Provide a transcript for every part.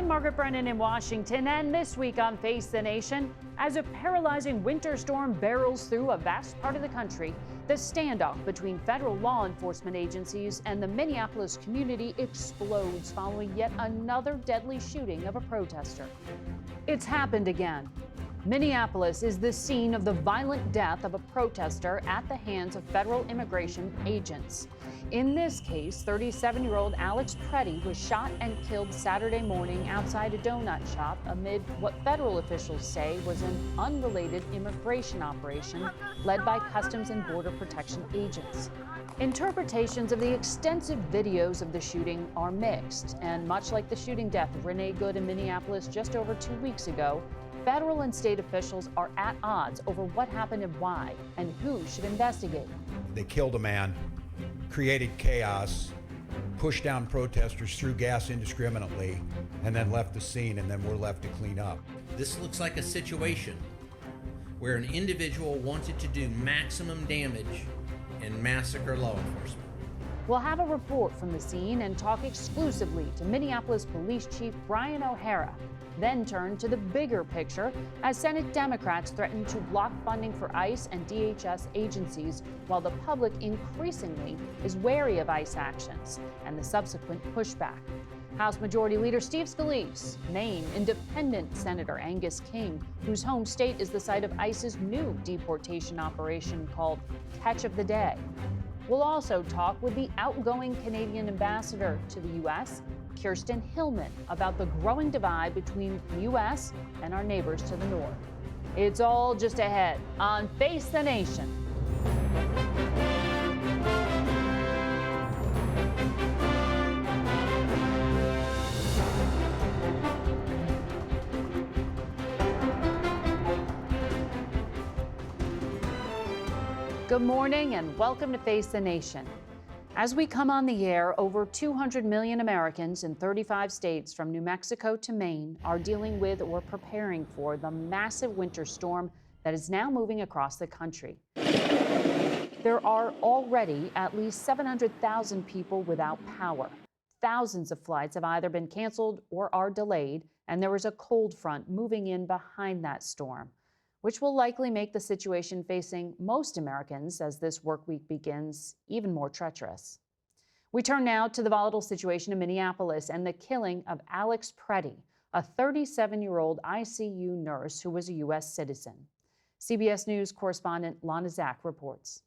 I'm Margaret Brennan in Washington, and this week on Face the Nation, as a paralyzing winter storm barrels through a vast part of the country, the standoff between federal law enforcement agencies and the Minneapolis community explodes following yet another deadly shooting of a protester. It's happened again. Minneapolis is the scene of the violent death of a protester at the hands of federal immigration agents. In this case, 37-year-old Alex Preddy was shot and killed Saturday morning outside a donut shop amid what federal officials say was an unrelated immigration operation led by Customs and Border Protection agents. Interpretations of the extensive videos of the shooting are mixed, and much like the shooting death of Renee Good in Minneapolis just over 2 weeks ago, federal and state officials are at odds over what happened and why, and who should investigate. They killed a man, created chaos, pushed down protesters, threw gas indiscriminately, and then left the scene, and then we're left to clean up. This looks like a situation where an individual wanted to do maximum damage and massacre law enforcement. We'll have a report from the scene and talk exclusively to Minneapolis Police Chief Brian O'Hara, then turn to the bigger picture as Senate Democrats threaten to block funding for ICE and DHS agencies, while the public increasingly is wary of ICE actions and the subsequent pushback. House Majority Leader Steve Scalise, Maine Independent Senator Angus King, whose home state is the site of ICE's new deportation operation called Catch of the Day. We'll also talk with the outgoing Canadian ambassador to the U.S., Kirsten Hillman, about the growing divide between the U.S. and our neighbors to the north. It's all just ahead on Face the Nation. Good morning and welcome to Face the Nation. As we come on the air, over 200 million Americans in 35 states from New Mexico to Maine are dealing with or preparing for the massive winter storm that is now moving across the country. There are already at least 700,000 people without power. Thousands of flights have either been canceled or are delayed, and there is a cold front moving in behind that storm, which will likely make the situation facing most Americans as this work week begins even more treacherous. We turn now to the volatile situation in Minneapolis and the killing of Alex Preddy, a 37-year-old ICU nurse who was a U.S. citizen. CBS News correspondent Lana Zach reports.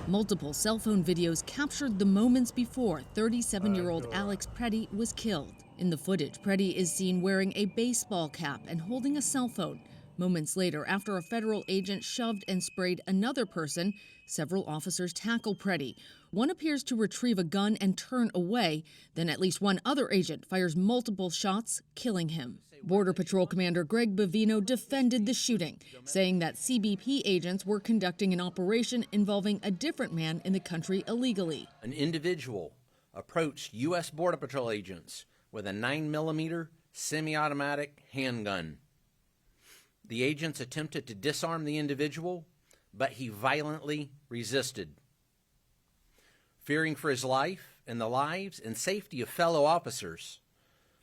Multiple cell phone videos captured the moments before 37-year-old Alex Preddy was killed. In the footage, Preddy is seen wearing a baseball cap and holding a cell phone. Moments later, after a federal agent shoved and sprayed another person, several officers tackle Preddy. One appears to retrieve a gun and turn away. Then at least one other agent fires multiple shots, killing him. Border Patrol Commander Greg Bavino defended the shooting, saying that CBP agents were conducting an operation involving a different man in the country illegally. An individual approached U.S. Border Patrol agents with a 9mm semi-automatic handgun. The agents attempted to disarm the individual, but he violently resisted. Fearing for his life and the lives and safety of fellow officers,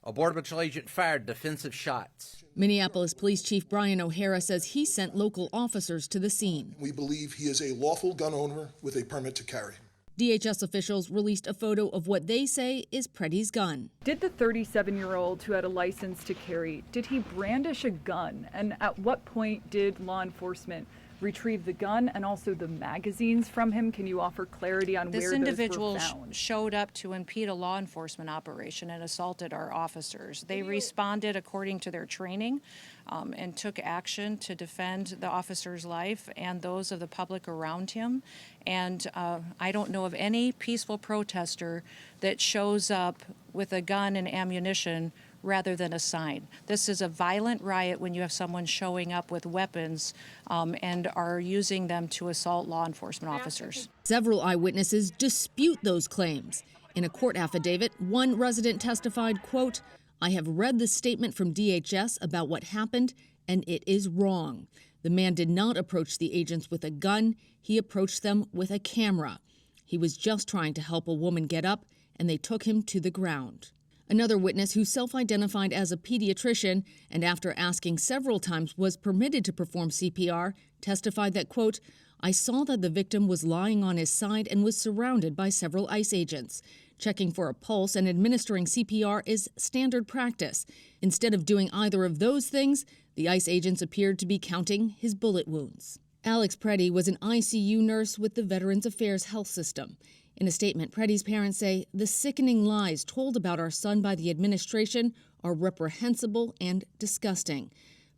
a Border Patrol agent fired defensive shots. Minneapolis Police Chief Brian O'Hara says he sent local officers to the scene. We believe he is a lawful gun owner with a permit to carry. DHS officials released a photo of what they say is Preddy's gun. Did the 37-year-old who had a license to carry, did he brandish a gun? And at what point did law enforcement retrieve the gun and also the magazines from him? Can you offer clarity on where those were found? This individual showed up to impede a law enforcement operation and assaulted our officers. They responded according to their training and took action to defend the officer's life and those of the public around him. And I don't know of any peaceful protester that shows up with a gun and ammunition rather than a sign. This is a violent riot when you have someone showing up with weapons and are using them to assault law enforcement officers. Several eyewitnesses dispute those claims. In a court affidavit, one resident testified, quote, "I have read the statement from DHS about what happened, and it is wrong. The man did not approach the agents with a gun. He approached them with a camera. He was just trying to help a woman get up, and they took him to the ground." Another witness who self-identified as a pediatrician and after asking several times was permitted to perform CPR testified that, quote, I saw that the victim was lying on his side and was surrounded by several ICE agents. Checking for a pulse and administering CPR is standard practice. Instead of doing either of those things, the ICE agents appeared to be counting his bullet wounds. Alex Preddy was an ICU nurse with the Veterans Affairs Health System. In a statement, Preddy's parents say the sickening lies told about our son by the administration are reprehensible and disgusting.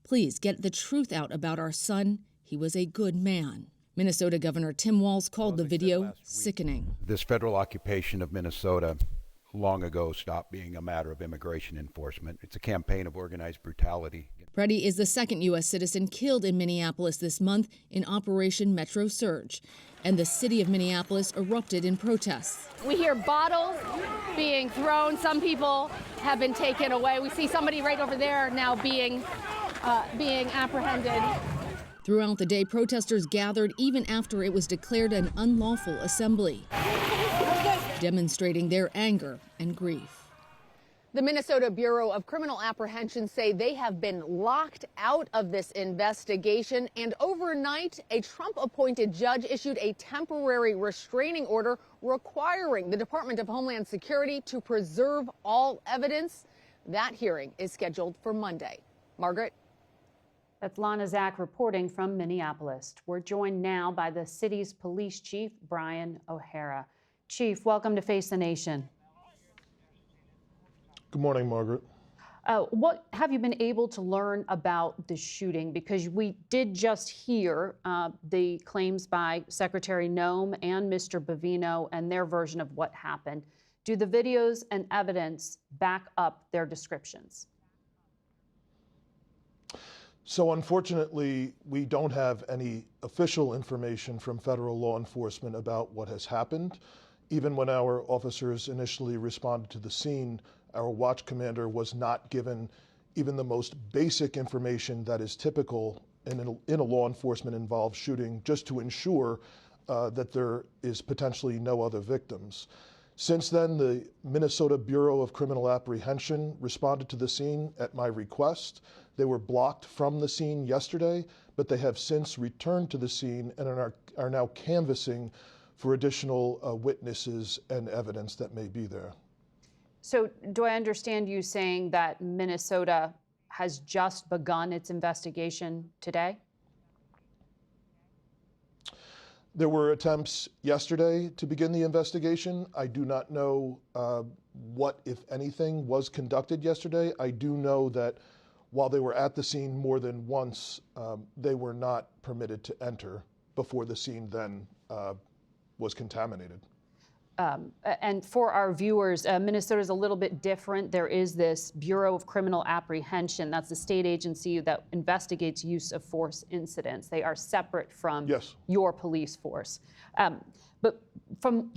Please get the truth out about our son. He was a good man. Minnesota Governor Tim Walz called the video sickening. This federal occupation of Minnesota long ago stopped being a matter of immigration enforcement. It's a campaign of organized brutality. Preddy is the second U.S. citizen killed in Minneapolis this month in Operation Metro Surge, and the city of Minneapolis erupted in protests. We hear bottles being thrown. Some people have been taken away. We see somebody right over there now being apprehended. Throughout the day, protesters gathered even after it was declared an unlawful assembly, demonstrating their anger and grief. The Minnesota Bureau of Criminal Apprehension say they have been locked out of this investigation, and overnight, a Trump-appointed judge issued a temporary restraining order requiring the Department of Homeland Security to preserve all evidence. That hearing is scheduled for Monday. Margaret? That's Lana Zach reporting from Minneapolis. We're joined now by the city's police chief, Brian O'Hara. Chief, welcome to Face the Nation. Good morning, Margaret. What have you been able to learn about the shooting? Because we did just hear the claims by Secretary Noem and Mr. Bavino and their version of what happened. Do the videos and evidence back up their descriptions? So unfortunately, we don't have any official information from federal law enforcement about what has happened. Even when our officers initially responded to the scene, our watch commander was not given even the most basic information that is typical in a law enforcement involved shooting, just to ensure that there is potentially no other victims. Since then, the Minnesota Bureau of Criminal Apprehension responded to the scene at my request. They were blocked from the scene yesterday, but they have since returned to the scene and are now canvassing for additional witnesses and evidence that may be there. So do I understand you saying that Minnesota has just begun its investigation today? There were attempts yesterday to begin the investigation. I do not know what, if anything, was conducted yesterday. I do know that while they were at the scene more than once, they were not permitted to enter before the scene then was contaminated. And for our viewers, Minnesota is a little bit different. There is this Bureau of Criminal Apprehension. That's the state agency that investigates use of force incidents. They are separate from your police force. But from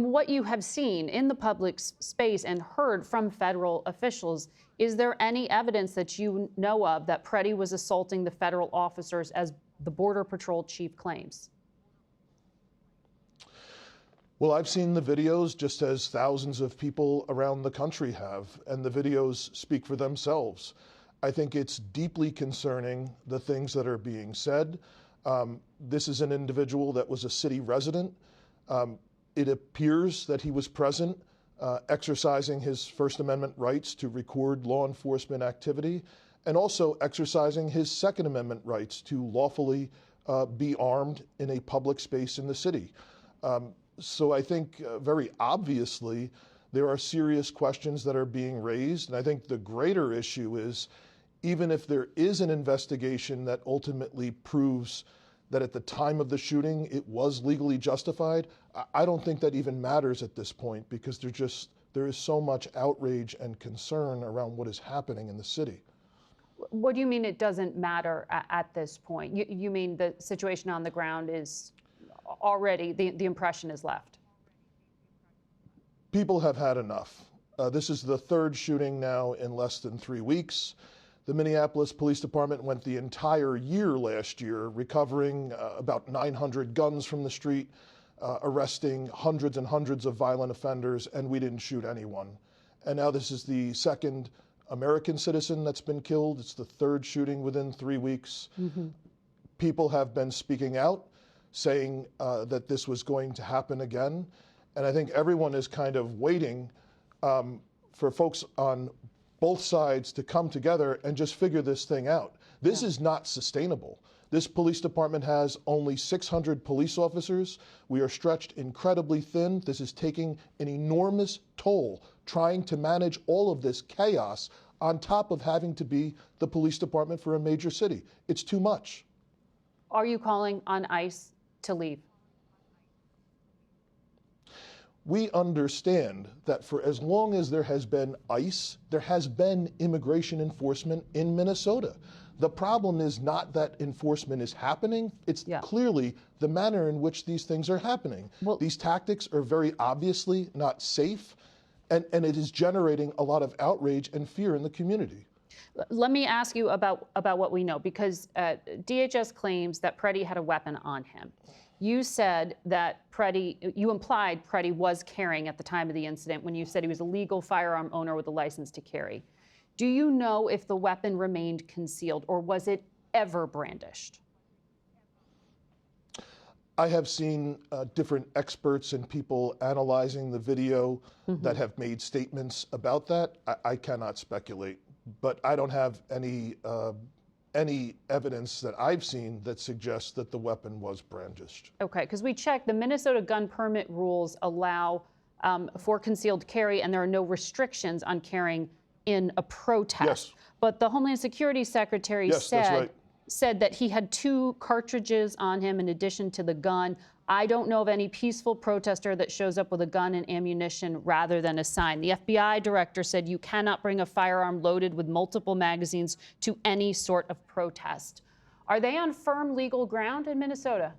what you have seen in the public space and heard from federal officials, is there any evidence that you know of that Preddy was assaulting the federal officers as the Border Patrol chief claims? Well, I've seen the videos just as thousands of people around the country have, and the videos speak for themselves. I think it's deeply concerning, the things that are being said. This is an individual that was a city resident. It appears that he was present, exercising his First Amendment rights to record law enforcement activity, and also exercising his Second Amendment rights to lawfully be armed in a public space in the city. So I think very obviously there are serious questions that are being raised. And I think the greater issue is, even if there is an investigation that ultimately proves that at the time of the shooting it was legally justified, I don't think that even matters at this point, because there is so much outrage and concern around what is happening in the city. What do you mean it doesn't matter at this point? You mean the situation on the ground is already, the impression is left? People have had enough. This is the third shooting now in less than 3 weeks. The Minneapolis Police Department went the entire year last year recovering about 900 guns from the street, arresting hundreds and hundreds of violent offenders, and we didn't shoot anyone. And now this is the second American citizen that's been killed. It's the third shooting within 3 weeks. People have been speaking out, saying that this was going to happen again. And I think everyone is kind of waiting for folks on both sides to come together and just figure this thing out. This is not sustainable. This police department has only 600 police officers. We are stretched incredibly thin. This is taking an enormous toll trying to manage all of this chaos on top of having to be the police department for a major city. It's too much. Are you calling on ICE to leave? We understand that for as long as there has been ICE, there has been immigration enforcement in Minnesota. The problem is not that enforcement is happening, it's clearly the manner in which these things are happening. These tactics are very obviously not safe, and it is generating a lot of outrage and fear in the community. Let me ask you about what we know, because DHS claims that Preddy had a weapon on him. You said that you implied Preddy was carrying at the time of the incident when you said he was a legal firearm owner with a license to carry. Do you know if the weapon remained concealed, or was it ever brandished? I have seen different experts and people analyzing the video that have made statements about that. I cannot speculate, but I don't have any evidence that I've seen that suggests that the weapon was brandished. Okay, because we checked, the Minnesota gun permit rules allow for concealed carry, and there are no restrictions on carrying in a protest. Yes. But the Homeland Security Secretary said that he had 2 cartridges on him in addition to the gun. I don't know of any peaceful protester that shows up with a gun and ammunition rather than a sign. The FBI director said you cannot bring a firearm loaded with multiple magazines to any sort of protest. Are they on firm legal ground in Minnesota?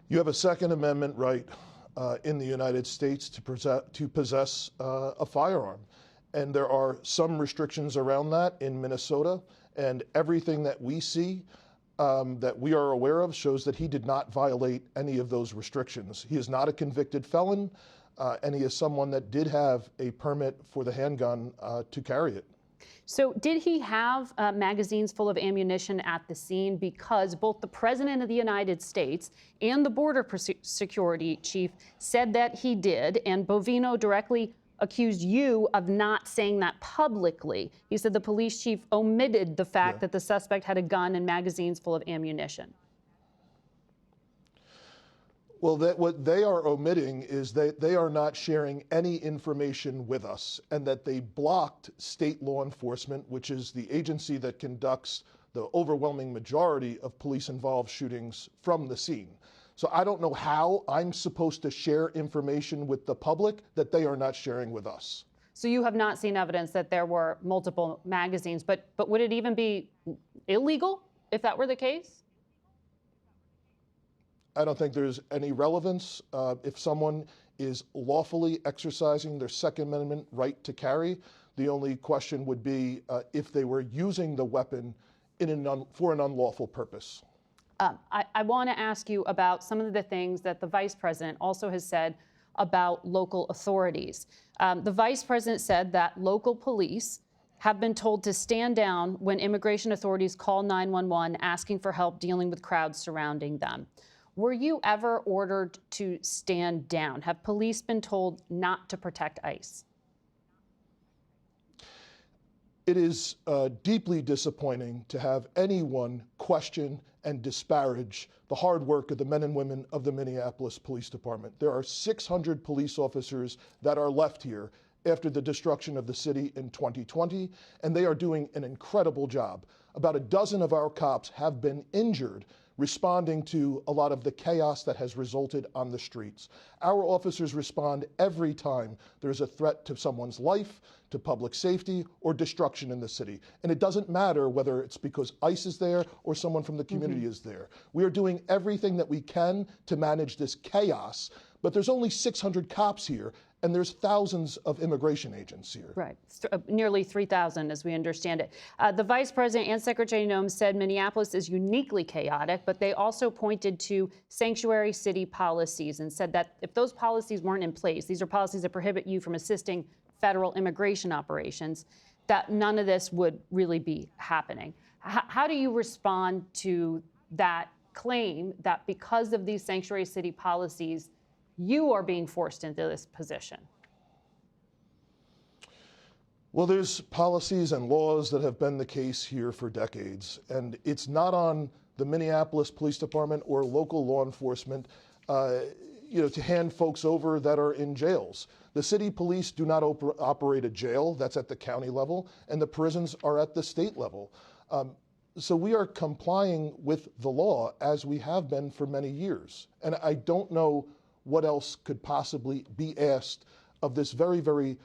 You have a Second Amendment right in the United States to possess a firearm. And there are some restrictions around that in Minnesota, and everything that we see that we are aware of shows that he did not violate any of those restrictions. He is not a convicted felon, and he is someone that did have a permit for the handgun to carry it. So did he have magazines full of ammunition at the scene? Because both the President of the United States and the Border Security Chief said that he did, and Bovino directly accused you of not saying that publicly. He said the police chief omitted the fact that the suspect had a gun and magazines full of ammunition. Well, what they are omitting is that they are not sharing any information with us, and that they blocked state law enforcement, which is the agency that conducts the overwhelming majority of police-involved shootings, from the scene. So I don't know how I'm supposed to share information with the public that they are not sharing with us. So you have not seen evidence that there were multiple magazines, but would it even be illegal if that were the case? I don't think there's any relevance. If someone is lawfully exercising their Second Amendment right to carry, the only question would be if they were using the weapon for an unlawful purpose. I want to ask you about some of the things that the Vice President also has said about local authorities. The Vice President said that local police have been told to stand down when immigration authorities call 911 asking for help dealing with crowds surrounding them. Were you ever ordered to stand down? Have police been told not to protect ICE? It is deeply disappointing to have anyone question and disparage the hard work of the men and women of the Minneapolis Police Department. There are 600 police officers that are left here after the destruction of the city in 2020, and they are doing an incredible job. About a dozen of our cops have been injured responding to a lot of the chaos that has resulted on the streets. Our officers respond every time there's a threat to someone's life, to public safety, or destruction in the city. And it doesn't matter whether it's because ICE is there or someone from the community is there. We are doing everything that we can to manage this chaos, But there's only 600 cops here, and there's thousands of immigration agents here. Right, nearly 3,000 as we understand it. The Vice President and Secretary Noem said Minneapolis is uniquely chaotic, but they also pointed to sanctuary city policies and said that if those policies weren't in place, these are policies that prohibit you from assisting federal immigration operations, that none of this would really be happening. How do you respond to that claim that because of these sanctuary city policies, you are being forced into this position? Well, there's policies and laws that have been the case here for decades, and it's not on the Minneapolis Police Department or local law enforcement to hand folks over that are in jails. The city police do not operate a jail. That's at the county level, and the prisons are at the state level. So we are complying with the law as we have been for many years. And I don't know what else could possibly be asked of this very, very,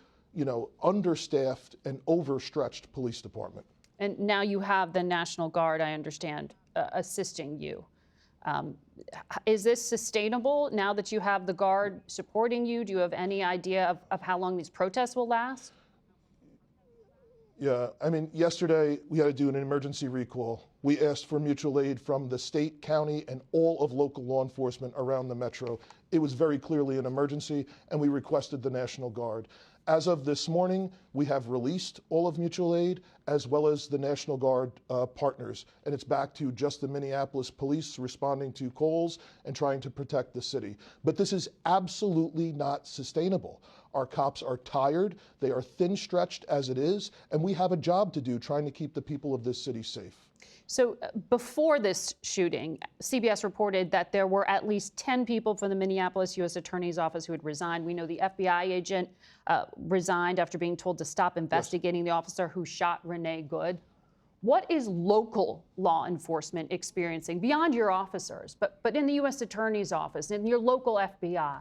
understaffed and overstretched police department. And now you have the National Guard, I understand, assisting you. Is this sustainable now that you have the Guard supporting you? Do you have any idea of how long these protests will last? Yeah, yesterday we had to do an emergency recall. We asked for mutual aid from the state, county, and all of local law enforcement around the metro. It was very clearly an emergency, and we requested the National Guard. As of this morning, we have released all of mutual aid as well as the National Guard partners, and it's back to just the Minneapolis police responding to calls and trying to protect the city. But this is absolutely not sustainable. Our cops are tired, they are thin-stretched as it is, and we have a job to do trying to keep the people of this city safe. So before this shooting, CBS reported that there were at least 10 people from the Minneapolis U.S. Attorney's Office who had resigned. We know the FBI agent resigned after being told to stop investigating the officer who shot Renee Good. What is local law enforcement experiencing beyond your officers, but in the U.S. Attorney's Office, in your local FBI?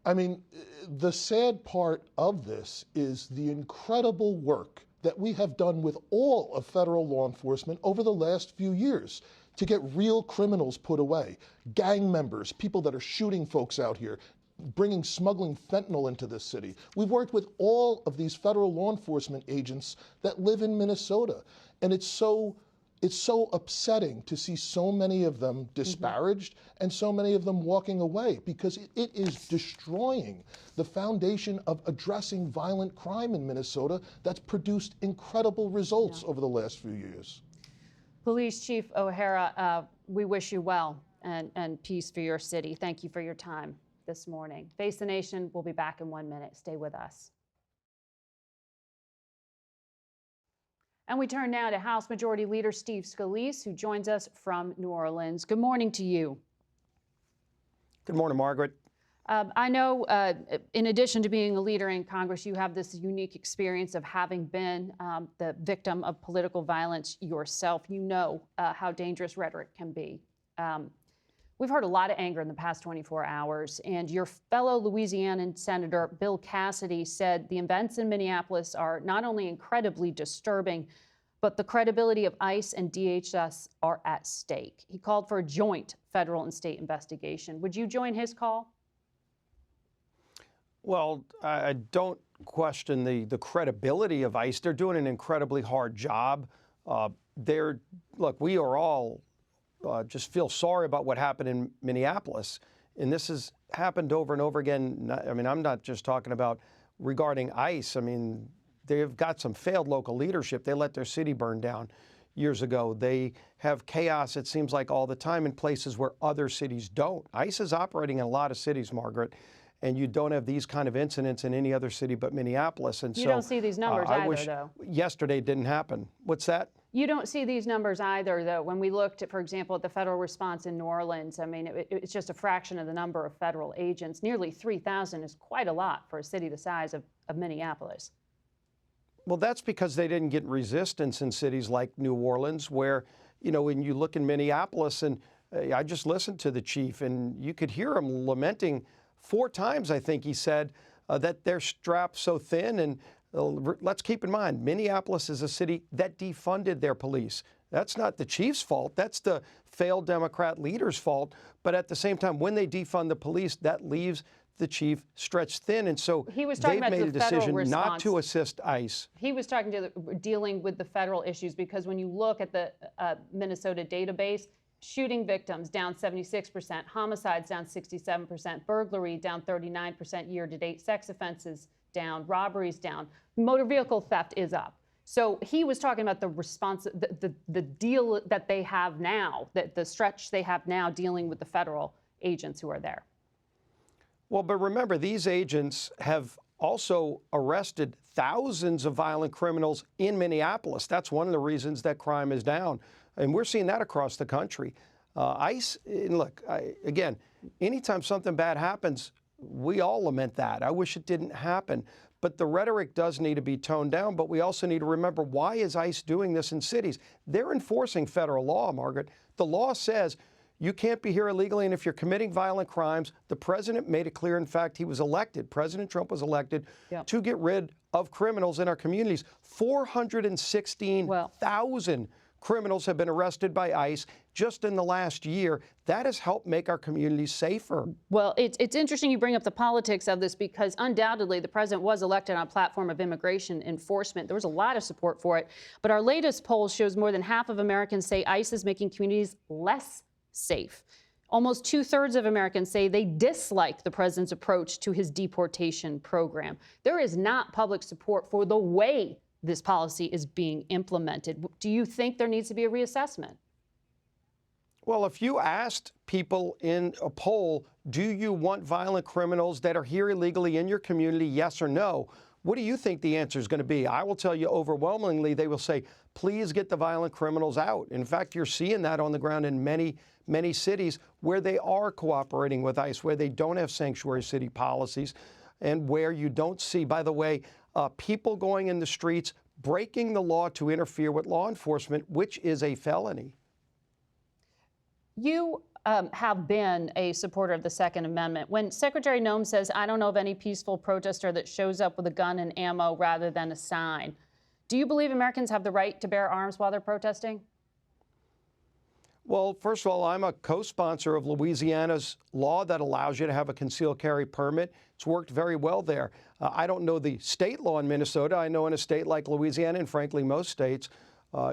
The sad part of this is the incredible work that we have done with all of federal law enforcement over the last few years to get real criminals put away, gang members, people that are shooting folks out here, smuggling fentanyl into this city. We've worked with all of these federal law enforcement agents that live in Minnesota, and it's so upsetting to see so many of them disparaged and so many of them walking away, because it is destroying the foundation of addressing violent crime in Minnesota that's produced incredible results over the last few years. Police Chief O'Hara, we wish you well and peace for your city. Thank you for your time this morning. Face the Nation, we'll be back in 1 minute. Stay with us. And we turn now to House Majority Leader Steve Scalise, who joins us from New Orleans. Good morning to you. Good morning, Margaret. I know, in addition to being a leader in Congress, you have this unique experience of having been the victim of political violence yourself. You know how dangerous rhetoric can be. We've heard a lot of anger in the past 24 hours, and your fellow Louisianan Senator Bill Cassidy said the events in Minneapolis are not only incredibly disturbing, but the credibility of ICE and DHS are at stake. He called for a joint federal and state investigation. Would you join his call? Well, I don't question the credibility of ICE. They're doing an incredibly hard job. Look, we are all just feel sorry about what happened in Minneapolis. And this has happened over and over again. I'm not just talking about regarding ICE. They've got some failed local leadership. They let their city burn down years ago. They have chaos, it seems like, all the time in places where other cities don't. ICE is operating in a lot of cities, Margaret, and you don't have these kind of incidents in any other city but Minneapolis. And you don't see these numbers either, though. Yesterday didn't happen. What's that? You don't see these numbers either, though. When we looked at, for example, at the federal response in New Orleans, it's just a fraction of the number of federal agents. Nearly 3,000 is quite a lot for a city the size of Minneapolis. Well, that's because they didn't get resistance in cities like New Orleans, where, when you look in Minneapolis, and I just listened to the chief, and you could hear him lamenting 4 times, I think he said, that they're strapped so thin. And let's keep in mind, Minneapolis is a city that defunded their police. That's not the chief's fault. That's the failed Democrat leader's fault. But at the same time, when they defund the police, that leaves the chief stretched thin. And so they've made a decision not to assist ICE. He was talking to dealing with the federal issues, because when you look at the Minnesota database, shooting victims down 76%, homicides down 67%, burglary down 39% year-to-date, sex offenses down, robberies down, motor vehicle theft is up. So he was talking about the deal that they have now, the stretch they have now dealing with the federal agents who are there. Well, but remember, these agents have also arrested thousands of violent criminals in Minneapolis. That's one of the reasons that crime is down. And we're seeing that across the country. ICE, and look, again, anytime something bad happens, we all lament that. I wish it didn't happen. But the rhetoric does need to be toned down. But we also need to remember, why is ICE doing this in cities? They're enforcing federal law, Margaret. The law says you can't be here illegally, and if you're committing violent crimes, the president made it clear. In fact, he was elected. President Trump was elected to get rid of criminals in our communities. 416,000 criminals have been arrested by ICE just in the last year. That has helped make our communities safer. Well, it's interesting you bring up the politics of this, because undoubtedly the president was elected on a platform of immigration enforcement. There was a lot of support for it. But our latest poll shows more than half of Americans say ICE is making communities less safe. Almost 2/3 of Americans say they dislike the president's approach to his deportation program. There is not public support for the way this policy is being implemented. Do you think there needs to be a reassessment? Well, if you asked people in a poll, do you want violent criminals that are here illegally in your community, yes or no? What do you think the answer is going to be? I will tell you overwhelmingly, they will say, please get the violent criminals out. In fact, you're seeing that on the ground in many cities where they are cooperating with ICE, where they don't have sanctuary city policies, and where you don't see, by the way, people going in the streets breaking the law to interfere with law enforcement, which is a felony. You have been a supporter of the Second Amendment. When Secretary Noem says, I don't know of any peaceful protester that shows up with a gun and ammo rather than a sign, do you believe Americans have the right to bear arms while they're protesting? Well, first of all, I'm a co-sponsor of Louisiana's law that allows you to have a concealed carry permit. It's worked very well there. I don't know the state law in Minnesota. I know in a state like Louisiana, and frankly most states,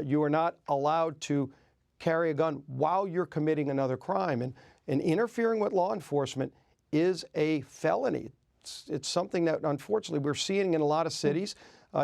you are not allowed to carry a gun while you're committing another crime. And interfering with law enforcement is a felony. It's something that, unfortunately, we're seeing in a lot of cities.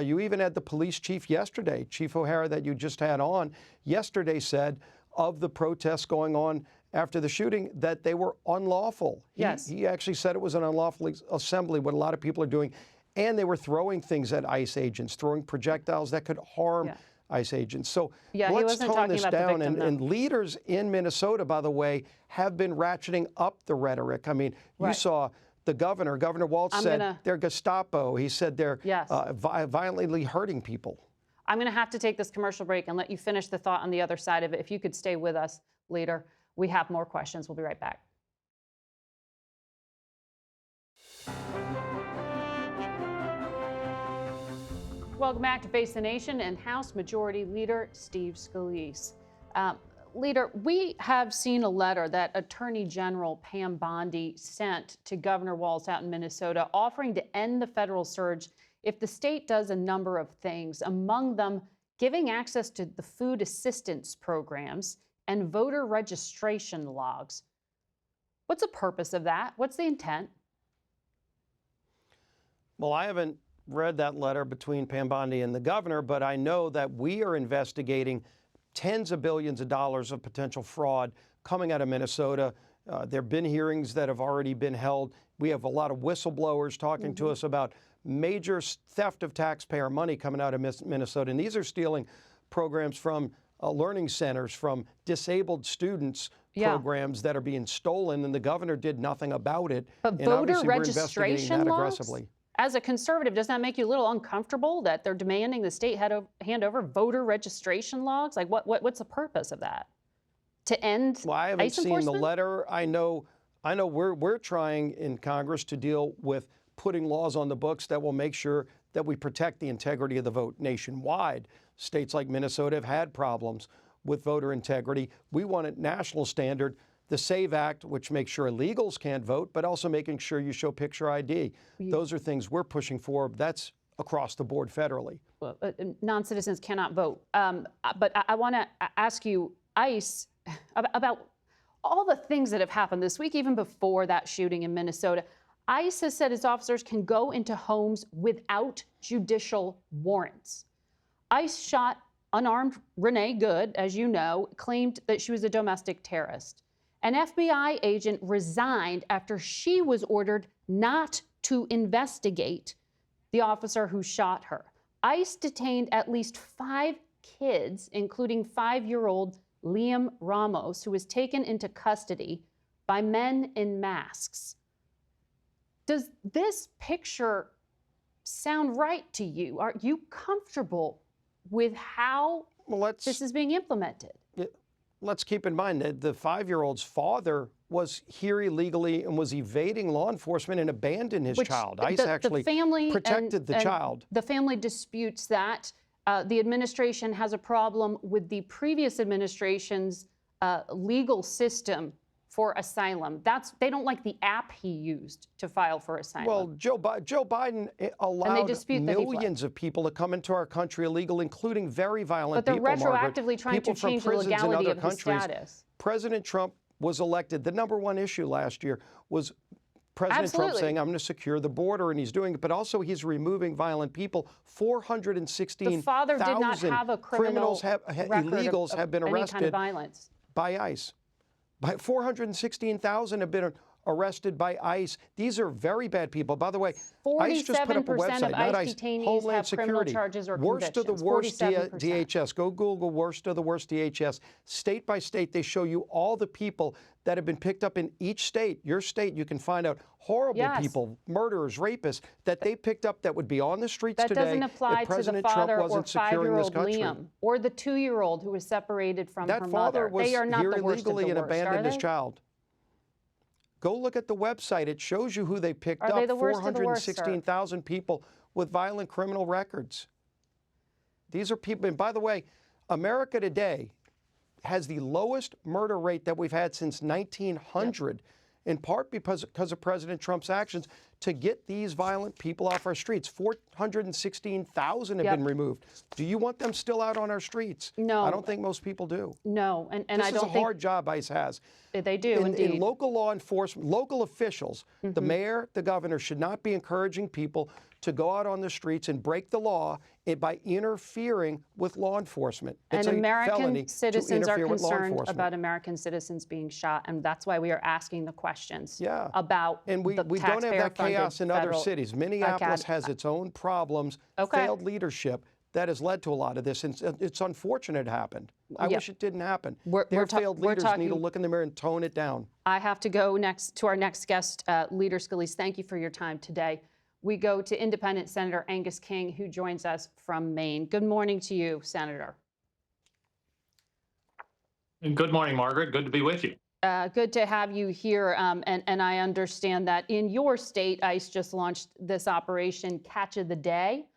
You even had the police chief yesterday, Chief O'Hara, that you just had on, yesterday said of the protests going on after the shooting that they were unlawful. Yes. He actually said it was an unlawful assembly, what a lot of people are doing. And they were throwing things at ICE agents, throwing projectiles that could harm ICE agents. So let's tone this down. And leaders in Minnesota, by the way, have been ratcheting up the rhetoric. I mean, you saw the Governor Walz said they're Gestapo. He said they're violently hurting people. I'm going to have to take this commercial break and let you finish the thought on the other side of it. If you could stay with us, leader. We have more questions. We'll be right back. Welcome back to Face the Nation and House Majority Leader Steve Scalise. Leader, we have seen a letter that Attorney General Pam Bondi sent to Governor Walz out in Minnesota offering to end the federal surge if the state does a number of things, among them giving access to the food assistance programs and voter registration logs. What's the purpose of that? What's the intent? Well, I haven't read that letter between Pam Bondi and the governor, but I know that we are investigating tens of billions of dollars of potential fraud coming out of Minnesota. There have been hearings that have already been held. We have a lot of whistleblowers talking to us about major theft of taxpayer money coming out of Minnesota. And these are stealing programs from learning centers, from disabled students, programs that are being stolen, and the governor did nothing about it. But and voter obviously registration we're investigating that laws? aggressively. As a conservative, doesn't that make you a little uncomfortable that they're demanding the state hand over voter registration logs? Like, what's the purpose of that? To end Well, I haven't ICE seen the enforcement? letter. I know we're trying in Congress to deal with putting laws on the books that will make sure that we protect the integrity of the vote nationwide. States like Minnesota have had problems with voter integrity. We want a national standard. The SAVE Act, which makes sure illegals can't vote, but also making sure you show picture ID. Those are things we're pushing for. That's across the board federally. Well, non-citizens cannot vote. But I want to ask you, ICE, about all the things that have happened this week, even before that shooting in Minnesota. ICE has said its officers can go into homes without judicial warrants. ICE shot unarmed Renee Good, as you know, claimed that she was a domestic terrorist. An FBI agent resigned after she was ordered not to investigate the officer who shot her. ICE detained at least 5 kids, including 5-year-old Liam Ramos, who was taken into custody by men in masks. Does this picture sound right to you? Are you comfortable with how this is being implemented? Let's keep in mind that the 5-year-old's father was here illegally and was evading law enforcement and abandoned his child. ICE actually protected the child. The family disputes that. The administration has a problem with the previous administration's legal system for asylum. They don't like the app he used to file for asylum. Well, Joe Biden allowed millions of people to come into our country illegal, including very violent people, But they're retroactively trying to change the legality of his status. President Trump was elected. The #1 issue last year was President Trump saying, I'm going to secure the border, and he's doing it. But also he's removing violent people. 416,000 the father did not have a criminals, illegals have been arrested kind of violence. By ICE. 416,000 have been arrested by ICE. These are very bad people. By the way, ICE just put up a website, not ICE, Homeland Security. Worst of the worst DHS. Go Google worst of the worst DHS. State by state, they show you all the people that have been picked up in each state. Your state, you can find out horrible people, murderers, rapists, that they picked up that would be on the streets today. That doesn't apply if President to the father Trump wasn't or securing this 5-year-old country. Liam or the 2-year-old who was separated from her That mother. father was They are not here the worst illegally of the and worst, abandoned are his they? child. Go look at the website. It shows you who they picked Are up. they the worst of the worst, sir? 416,000 people with violent criminal records. These are people, and by the way, America today has the lowest murder rate that we've had since 1900, in part because of President Trump's actions to get these violent people off our streets. 416,000 have been removed. Do you want them still out on our streets? No. I don't think most people do. No, and I don't think... This is a hard job ICE has. They do, indeed. In local law enforcement, local officials, the mayor, the governor should not be encouraging people to go out on the streets and break the law by interfering with law enforcement. It's and a American felony citizens to are interfere with law concerned enforcement. about American citizens being shot, and that's why we are asking the questions about and we don't have that chaos in other cities. Minneapolis has its own problems, failed leadership that has led to a lot of this, and it's unfortunate it happened. I wish it didn't happen. Their failed leaders need to look in the mirror and tone it down. I have to go next to our next guest, Leader Scalise. Thank you for your time today. We go to Independent Senator Angus King, who joins us from Maine. Good morning to you, Senator. Good morning, Margaret. Good to be with you. Good to have you here. And I understand that in your state, ICE just launched this operation, Catch of the Day,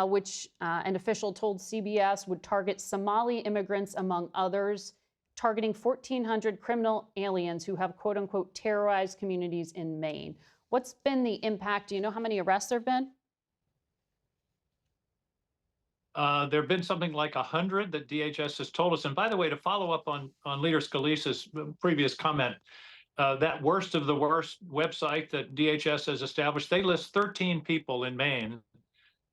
which an official told CBS would target Somali immigrants, among others, targeting 1,400 criminal aliens who have, quote unquote, terrorized communities in Maine. What's been the impact? Do you know how many arrests there have been? There have been something like 100 that DHS has told us. And by the way, to follow up on Leader Scalise's previous comment, that worst of the worst website that DHS has established, they list 13 people in Maine.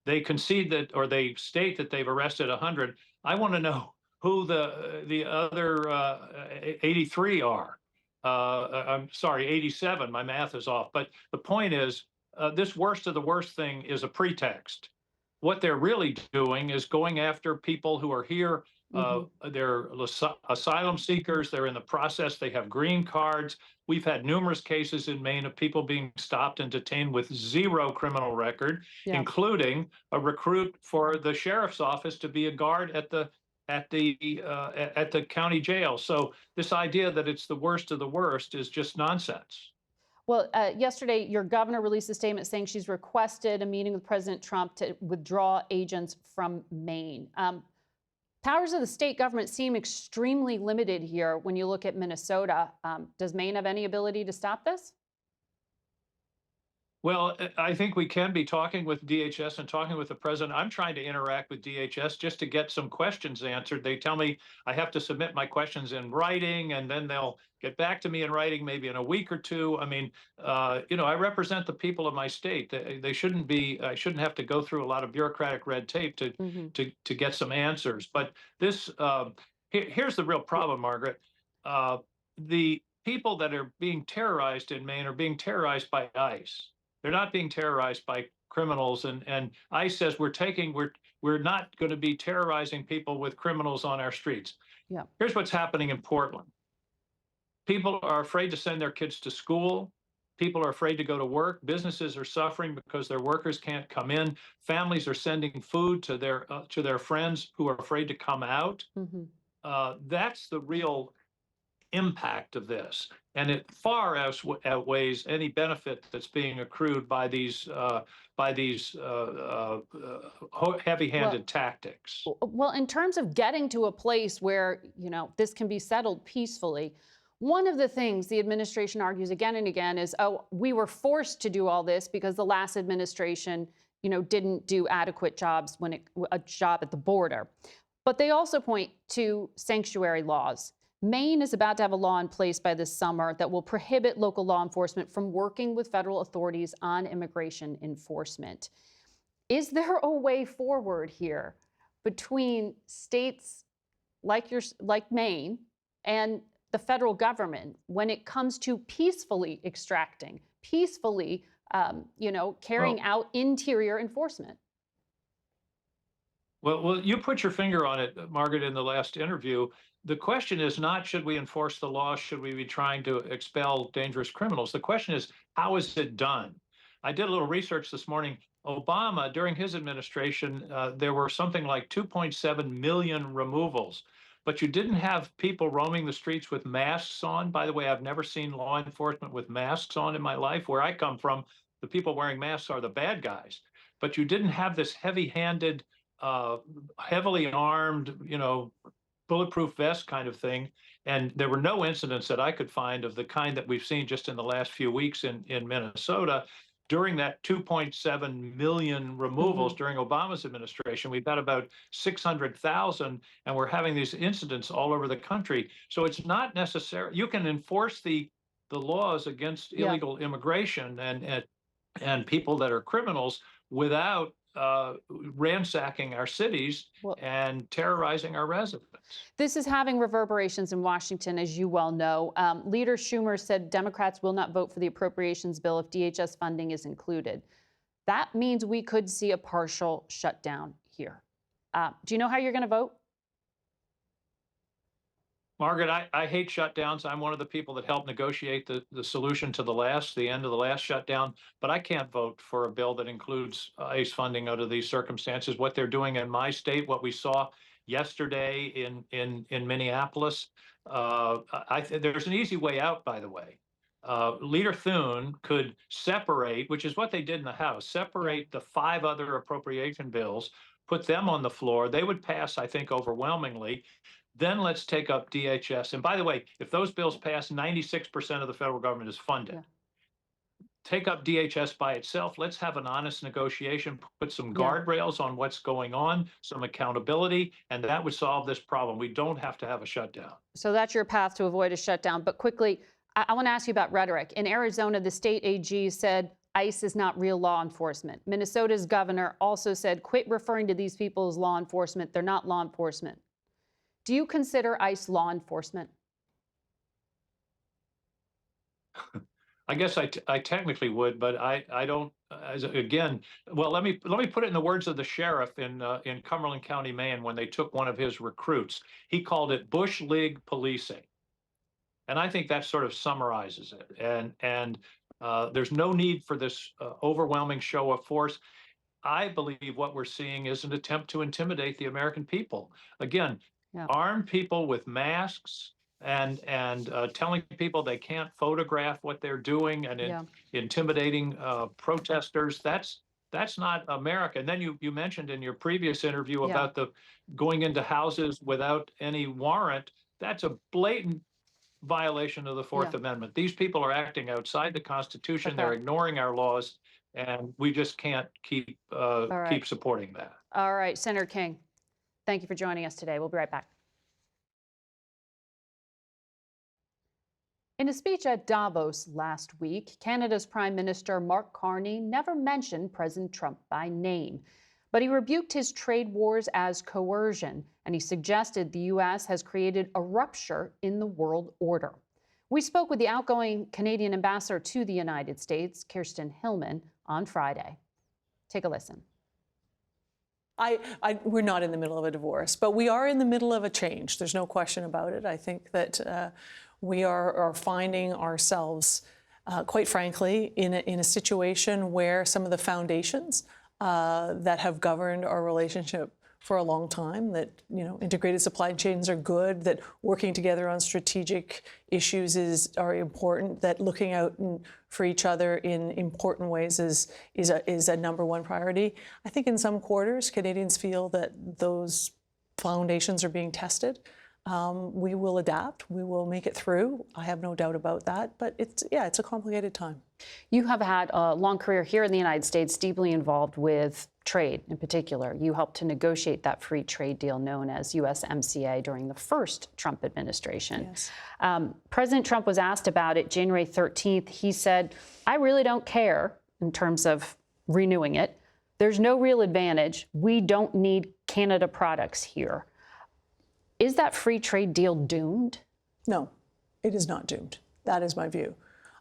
They concede that, or they state that they've arrested 100. I want to know who the other 83 are. I'm sorry, 87. My math is off. But the point is, this worst of the worst thing is a pretext. What they're really doing is going after people who are here. They're asylum seekers. They're in the process. They have green cards. We've had numerous cases in Maine of people being stopped and detained with zero criminal record, including a recruit for the sheriff's office to be a guard at the county jail. So this idea that it's the worst of the worst is just nonsense. Well, yesterday, your governor released a statement saying she's requested a meeting with President Trump to withdraw agents from Maine. Powers of the state government seem extremely limited here when you look at Minnesota. Does Maine have any ability to stop this? Well, I think we can be talking with DHS and talking with the president. I'm trying to interact with DHS just to get some questions answered. They tell me I have to submit my questions in writing, and then they'll get back to me in writing maybe in a week or two. I mean, I represent the people of my state. I shouldn't have to go through a lot of bureaucratic red tape to get some answers. But this, here's the real problem, Margaret. The people that are being terrorized in Maine are being terrorized by ICE. They're not being terrorized by criminals, and ICE says we're not going to be terrorizing people with criminals on our streets. Yeah. Here's what's happening in Portland. People are afraid to send their kids to school. People are afraid to go to work. Businesses are suffering because their workers can't come in. Families are sending food to their friends who are afraid to come out. That's the real impact of this, and it far outweighs any benefit that's being accrued by these heavy-handed tactics. Well, in terms of getting to a place where this can be settled peacefully, one of the things the administration argues again and again is, oh, we were forced to do all this because the last administration didn't do adequate jobs a job at the border. But they also point to sanctuary laws. Maine is about to have a law in place by this summer that will prohibit local law enforcement from working with federal authorities on immigration enforcement. Is there a way forward here between states like Maine and the federal government when it comes to peacefully extracting, peacefully, carrying out interior enforcement? Well, you put your finger on it, Margaret, in the last interview. The question is not, should we enforce the law? Should we be trying to expel dangerous criminals? The question is, how is it done? I did a little research this morning. Obama, during his administration, there were something like 2.7 million removals, but you didn't have people roaming the streets with masks on. By the way, I've never seen law enforcement with masks on in my life. Where I come from, the people wearing masks are the bad guys. But you didn't have this heavy-handed, heavily armed, bulletproof vest kind of thing. And there were no incidents that I could find of the kind that we've seen just in the last few weeks in Minnesota. During that 2.7 million removals during Obama's administration, we've had about 600,000, and we're having these incidents all over the country. So it's not necessary. You can enforce the laws against illegal immigration and people that are criminals without ransacking our cities and terrorizing our residents. This is having reverberations in Washington, as you well know. Leader Schumer said Democrats will not vote for the appropriations bill if DHS funding is included. That means we could see a partial shutdown here. Do you know how you're going to vote? Margaret, I hate shutdowns. I'm one of the people that helped negotiate the solution to the end of the last shutdown, but I can't vote for a bill that includes ICE funding under these circumstances. What they're doing in my state, what we saw yesterday in Minneapolis, there's an easy way out, by the way. Leader Thune could separate, which is what they did in the House, separate the 5 other appropriation bills, put them on the floor. They would pass, I think, overwhelmingly. Then let's take up DHS. And by the way, if those bills pass, 96% of the federal government is funded. Take up DHS by itself. Let's have an honest negotiation, put some guardrails on what's going on, some accountability, and that would solve this problem. We don't have to have a shutdown. So that's your path to avoid a shutdown. But quickly, I want to ask you about rhetoric. In Arizona, the state AG said ICE is not real law enforcement. Minnesota's governor also said, quit referring to these people as law enforcement. They're not law enforcement. Do you consider ICE law enforcement? I guess I technically would, but I don't. Again, well, let me put it in the words of the sheriff in Cumberland County, Maine, when they took one of his recruits. He called it Bush League policing, and I think that sort of summarizes it. And there's no need for this overwhelming show of force. I believe what we're seeing is an attempt to intimidate the American people. Again. Armed people with masks and telling people they can't photograph what they're doing and intimidating protesters. That's That's not America. And then you mentioned in your previous interview Yeah. about the going into houses without any warrant. That's a blatant violation of the Fourth Amendment. These people are acting outside the Constitution. Okay. They're ignoring our laws, and we just can't keep keep supporting that. All right, Senator King, thank you for joining us today. We'll be right back. In a speech at Davos last week, Canada's Prime Minister Mark Carney never mentioned President Trump by name, but he rebuked his trade wars as coercion, and he suggested the U.S. has created a rupture in the world order. We spoke with the outgoing Canadian ambassador to the United States, Kirsten Hillman, on Friday. Take a listen. We're not in the middle of a divorce, but we are in the middle of a change. There's no question about it. I think that we are finding ourselves, quite frankly, in a situation where some of the foundations that have governed our relationship for a long time, that integrated supply chains are good, that working together on strategic issues are important, that looking out for each other in important ways is a number one priority. I think in some quarters, Canadians feel that those foundations are being tested. We will adapt. We will make it through. I have no doubt about that. But it's a complicated time. You have had a long career here in the United States, deeply involved with trade in particular. You helped to negotiate that free trade deal known as USMCA during the first Trump administration. Yes. President Trump was asked about it January 13th. He said, "I really don't care in terms of renewing it. There's no real advantage. We don't need Canada products here." Is that free trade deal doomed? No, it is not doomed. That is my view.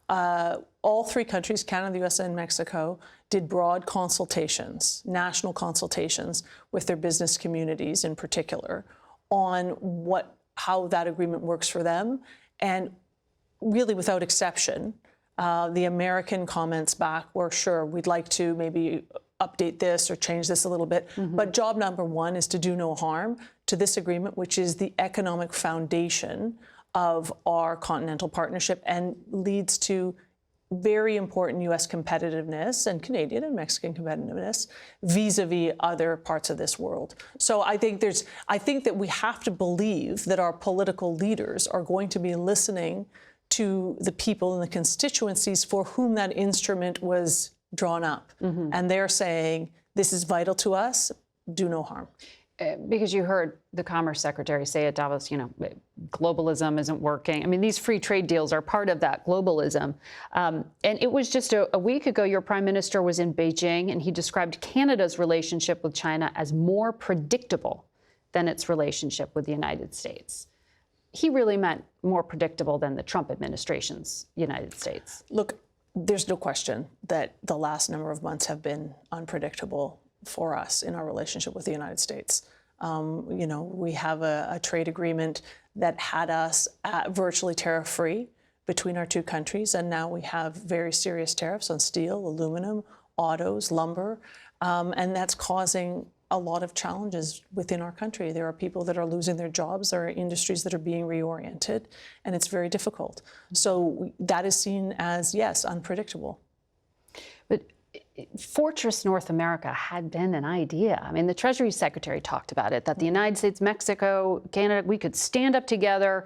All three countries, Canada, the U.S., and Mexico, did broad consultations, national consultations with their business communities in particular on how that agreement works for them. And really, without exception, the American comments back were, sure, we'd like to maybe update this or change this a little bit. Mm-hmm. But job number one is to do no harm to this agreement, which is the economic foundation of our continental partnership and leads to very important U.S. competitiveness and Canadian and Mexican competitiveness vis-a-vis other parts of this world. So I think that we have to believe that our political leaders are going to be listening to the people and the constituencies for whom that instrument was drawn up. Mm-hmm. And they're saying, this is vital to us, do no harm. Because you heard the Commerce Secretary say at Davos, globalism isn't working. I mean, these free trade deals are part of that globalism. And it was just a week ago, your prime minister was in Beijing, and he described Canada's relationship with China as more predictable than its relationship with the United States. He really meant more predictable than the Trump administration's United States. Look, there's no question that the last number of months have been unpredictable for us in our relationship with the United States. We have a trade agreement that had us virtually tariff-free between our two countries, and now we have very serious tariffs on steel, aluminum, autos, lumber, and that's causing a lot of challenges within our country. There are people that are losing their jobs, there are industries that are being reoriented, and it's very difficult. So that is seen as, yes, unpredictable. But Fortress North America had been an idea. I mean, the Treasury Secretary talked about it, that the United States, Mexico, Canada, we could stand up together,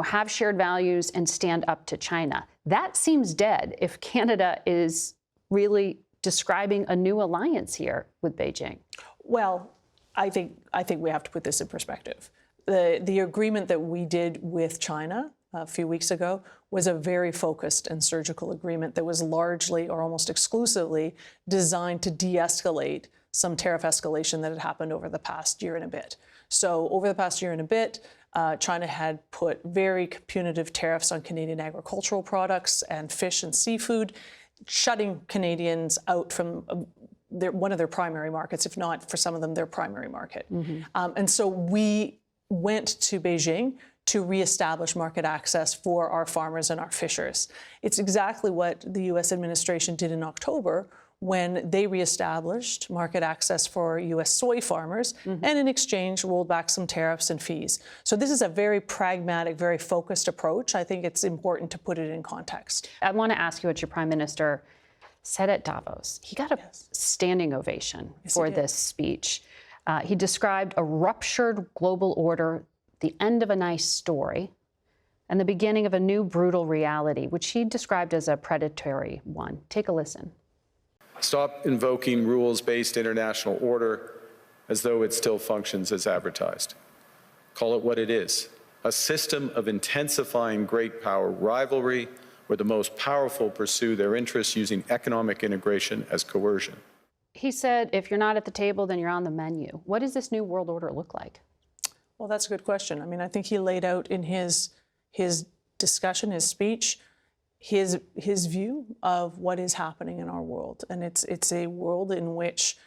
have shared values and stand up to China. That seems dead if Canada is really describing a new alliance here with Beijing. Well, I think we have to put this in perspective. The agreement that we did with China a few weeks ago was a very focused and surgical agreement that was largely or almost exclusively designed to de-escalate some tariff escalation that had happened over the past year and a bit. So over the past year and a bit, China had put very punitive tariffs on Canadian agricultural products and fish and seafood, shutting Canadians out from one of their primary markets, if not for some of them their primary market. Mm-hmm. And so we went to Beijing to reestablish market access for our farmers and our fishers. It's exactly what the U.S. administration did in October when they reestablished market access for U.S. soy farmers, mm-hmm. and in exchange rolled back some tariffs and fees. So this is a very pragmatic, very focused approach. I think it's important to put it in context. I want to ask you what your prime minister said at Davos. He got a standing ovation for this speech. He described a ruptured global order, the end of a nice story, and the beginning of a new brutal reality, which he described as a predatory one. Take a listen. Stop invoking rules-based international order as though it still functions as advertised. Call it what it is, a system of intensifying great power rivalry where the most powerful pursue their interests using economic integration as coercion. He said, if you're not at the table, then you're on the menu. What does this new world order look like? Well, that's a good question. I mean, I think he laid out in his discussion, his speech, his view of what is happening in our world. And it's a world in which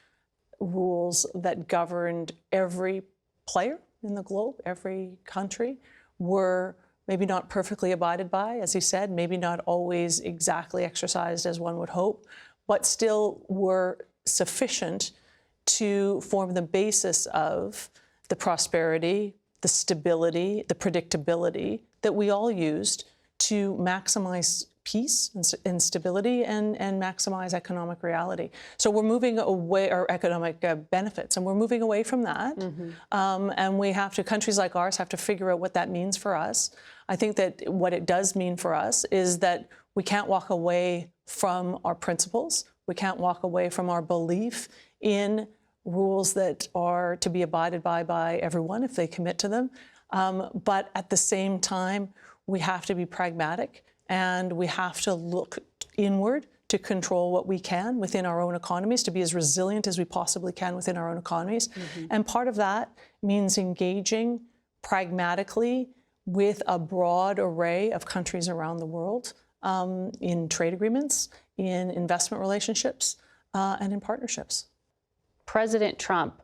rules that governed every player in the globe, every country, were maybe not perfectly abided by, as he said, maybe not always exactly exercised as one would hope, but still were sufficient to form the basis of the prosperity, the stability, the predictability that we all used to maximize peace and stability and maximize economic reality. So we're moving away, or economic benefits, and we're moving away from that. And we have to, countries like ours have to figure out what that means for us. I think that what it does mean for us is that we can't walk away from our principles. We can't walk away from our belief in rules that are to be abided by everyone if they commit to them. But at the same time, we have to be pragmatic, and we have to look inward to control what we can within our own economies, to be as resilient as we possibly can within our own economies. And part of that means engaging pragmatically with a broad array of countries around the world in trade agreements, in investment relationships, and in partnerships. President Trump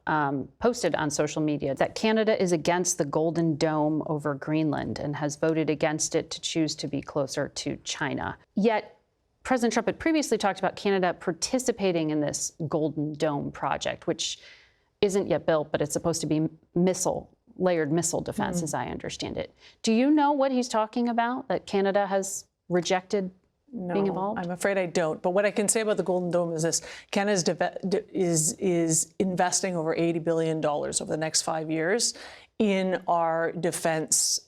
posted on social media that Canada is against the Golden Dome over Greenland and has voted against it to choose to be closer to China. Yet, President Trump had previously talked about Canada participating in this Golden Dome project, which isn't yet built, but it's supposed to be layered missile defense, as I understand it. Do you know what he's talking about, that Canada has rejected being involved? I'm afraid I don't. But what I can say about the Golden Dome is this: Canada is investing over $80 billion over the next 5 years in our defense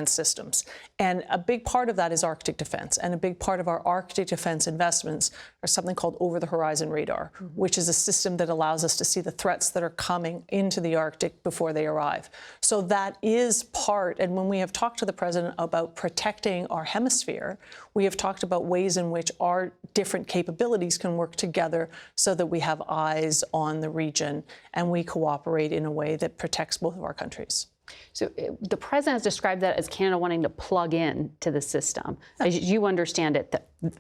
systems. And a big part of that is Arctic defense. And a big part of our Arctic defense investments are something called over-the-horizon radar, which is a system that allows us to see the threats that are coming into the Arctic before they arrive. So that is part, and when we have talked to the president about protecting our hemisphere, we have talked about ways in which our different capabilities can work together so that we have eyes on the region and we cooperate in a way that protects both of our countries. So the president has described that as Canada wanting to plug in to the system. As you understand it,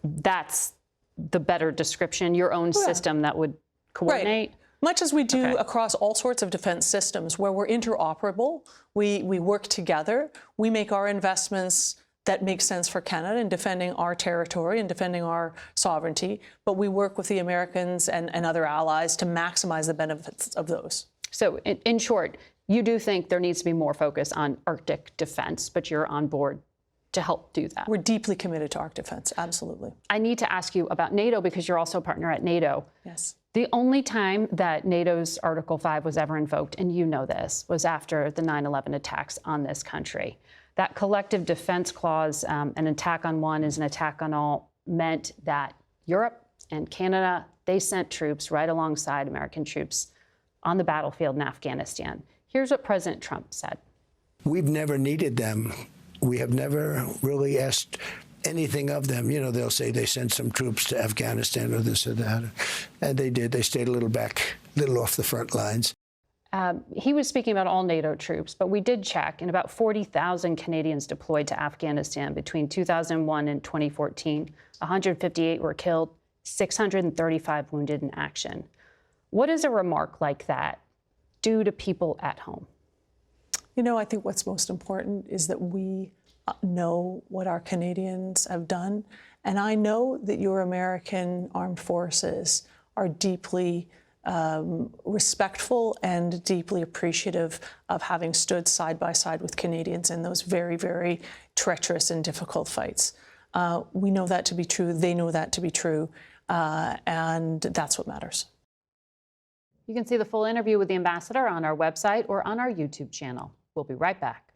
that's the better description, your own system that would coordinate? Right. Much as we do across all sorts of defense systems where we're interoperable, we work together, we make our investments that make sense for Canada in defending our territory and defending our sovereignty, but we work with the Americans and other allies to maximize the benefits of those. So in short, you do think there needs to be more focus on Arctic defense, but you're on board to help do that. We're deeply committed to Arctic defense, absolutely. I need to ask you about NATO because you're also a partner at NATO. Yes. The only time that NATO's Article 5 was ever invoked, and you know this, was after the 9/11 attacks on this country. That collective defense clause, an attack on one is an attack on all, meant that Europe and Canada, they sent troops right alongside American troops on the battlefield in Afghanistan. Here's what President Trump said. We've never needed them. We have never really asked anything of them. You know, they'll say they sent some troops to Afghanistan or this or that. And they did. They stayed a little off the front lines. He was speaking about all NATO troops, but we did check, and about 40,000 Canadians deployed to Afghanistan between 2001 and 2014. 158 were killed, 635 wounded in action. What does a remark like that do to people at home? You know, I think what's most important is that we know what our Canadians have done. And I know that your American armed forces are deeply respectful and deeply appreciative of having stood side by side with Canadians in those very, very treacherous and difficult fights. We know that to be true. They know that to be true. And that's what matters. You can see the full interview with the ambassador on our website or on our YouTube channel. We'll be right back.